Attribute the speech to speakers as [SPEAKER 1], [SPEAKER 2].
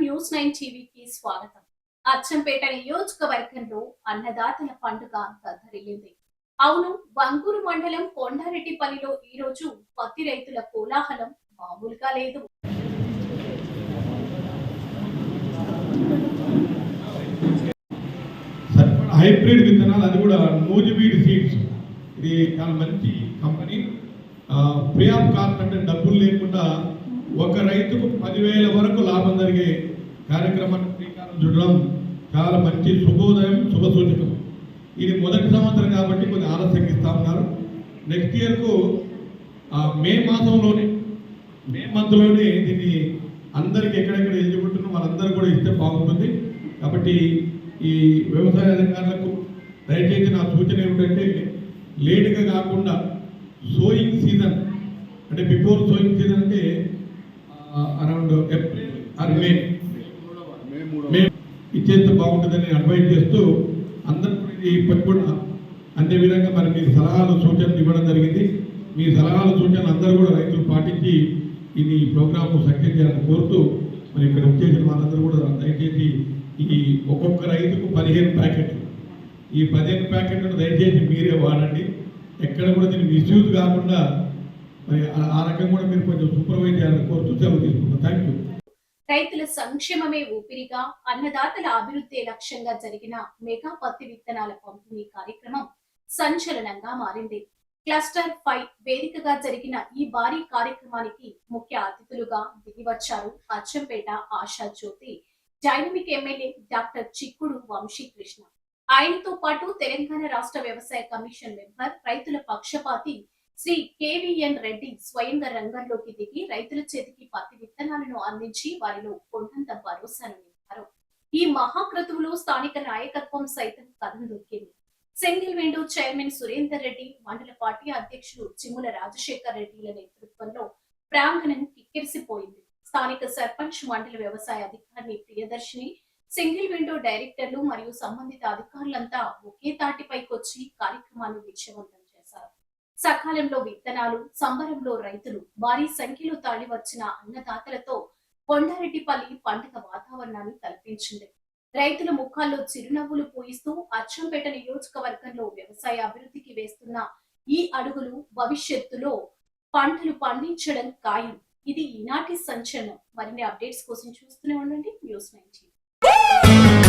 [SPEAKER 1] News 9 టీవీకి స్వాగతం. అచ్చంపేట నియోజకవర్గంలో అన్నదాతల పండుగ దద్దరిల్లింది. అవును, బంగూరు మండలం కొండారెడ్డిపల్లిలో ఈ రోజు పత్తి రైతుల కోలాహలం మామూలుగా లేదు.
[SPEAKER 2] హైబ్రిడ్ విత్తనాలు, అది కూడా నూజివీడ్ సీడ్స్. ఇది చాలా మంచి కంపెనీ. ఫ్రీ ఆఫ్ కాస్ట్ అంటే డబ్బులు లేకుండా ఒక రైతుకు 10,000 వరకు లాభం జరిగే కార్యక్రమాన్ని శ్రీకారం చుట్టడం చాలా మంచి శుభోదయం, శుభ సూచకం. ఇది మొదటి సంవత్సరం కాబట్టి కొంచెం ఆలస్యంగా ఇస్తా ఉన్నారు. నెక్స్ట్ ఇయర్కు మే మంత్లోనే దీన్ని అందరికి ఎక్కడెక్కడ ఎలిజిబుల్ ఉన్న వాళ్ళందరూ కూడా ఇస్తే బాగుంటుంది. కాబట్టి ఈ వ్యవసాయ అధికారులకు దయచేసి నా సూచన ఏమిటంటే, లేటుగా కాకుండా సోయింగ్ సీజన్ అంటే బిఫోర్ సోయింగ్ సీజన్ అంటే అరౌండ్ ఏప్రిల్ ఆర్ మే ఇచ్చేస్తే బాగుంటుందని అడ్వైజ్ చేస్తూ అందరూ కూడా అదే విధంగా మరి మీ సలహాలు సూచనలు ఇవ్వడం జరిగింది. మీ సలహాలు సూచనలు అందరూ కూడా రైతులు పాటించి ఇది ప్రోగ్రామ్ సక్సెస్ చేయాలని కోరుతూ, మరి ఇక్కడ వచ్చేసిన వాళ్ళందరూ కూడా దయచేసి ఈ ఒక్కొక్క రైతుకు 15 ప్యాకెట్లు, ఈ 15 ప్యాకెట్లను దయచేసి మీరే వాడండి. ఎక్కడ కూడా దీన్ని మిస్యూజ్ కాకుండా మరి ఆ రకంగా కూడా మీరు కొంచెం సూపర్వైజ్ చేయాలని కోరుతూ సెలవు తీసుకుంటాం. Thank you.
[SPEAKER 1] రైతుల సంక్షేమమే ఊపిరిగా, అన్నదాతల అభివృద్ధి లక్ష్యంగా జరిగిన మెగా పత్తి విత్తనాల పంపిణీ కార్యక్రమం సంచలనంగా మారింది. క్లస్టర్ 5 వేదికగా జరిగిన ఈ భారీ కార్యక్రమానికి ముఖ్య అతిథులుగా దిగివచ్చారు అచ్చంపేట ఆశా జ్యోతి డైనమిక్ ఎమ్మెల్యే డాక్టర్ చిక్కుడు వంశీకృష్ణ. ఆయనతో పాటు తెలంగాణ రాష్ట్ర వ్యవసాయ కమిషన్ మెంబర్, రైతుల పక్షపాతి శ్రీ కేవీఎన్ రెడ్డి స్వయంగా రంగంలోకి దిగి రైతుల చేతికి పత్తి విత్తనాలను అందించి వారిలో కొండంత భరోసాను నింపారు. ఈ మహాక్రతువులో స్థానిక నాయకత్వం సైతం కథం దొక్కింది. Single window chairman Surender Reddy, మండల పార్టీ అధ్యక్షులు చిముల రాజశేఖర్ రెడ్డిల నేతృత్వంలో ప్రాంగణం కిక్కిరిసిపోయింది. స్థానిక సర్పంచ్, మండల వ్యవసాయ అధికారి ప్రియదర్శిని, సింగిల్ విండో డైరెక్టర్లు మరియు సంబంధిత అధికారులంతా ఒకే తాటిపైకొచ్చి కార్యక్రమాన్ని విజయవంతం చేశారు. సకాలంలో విత్తనాలు, సంబరంలో రైతులు, భారీ సంఖ్యలో తరలివచ్చిన అన్నదాతలతో కొండారెడ్డిపల్లి పండుగ వాతావరణాన్ని కల్పించింది. రైతుల ముఖాల్లో చిరునవ్వులు పూయిస్తూ అచ్చంపేట నియోజకవర్గంలో వ్యవసాయ అభివృద్ధికి వేస్తున్న ఈ అడుగులు భవిష్యత్తులో పంటలు పండించడం ఖాయం. ఇది ఈనాటి సంచలనం. మరిన్ని అప్డేట్స్ కోసం చూస్తూనే ఉండండి న్యూస్ 9.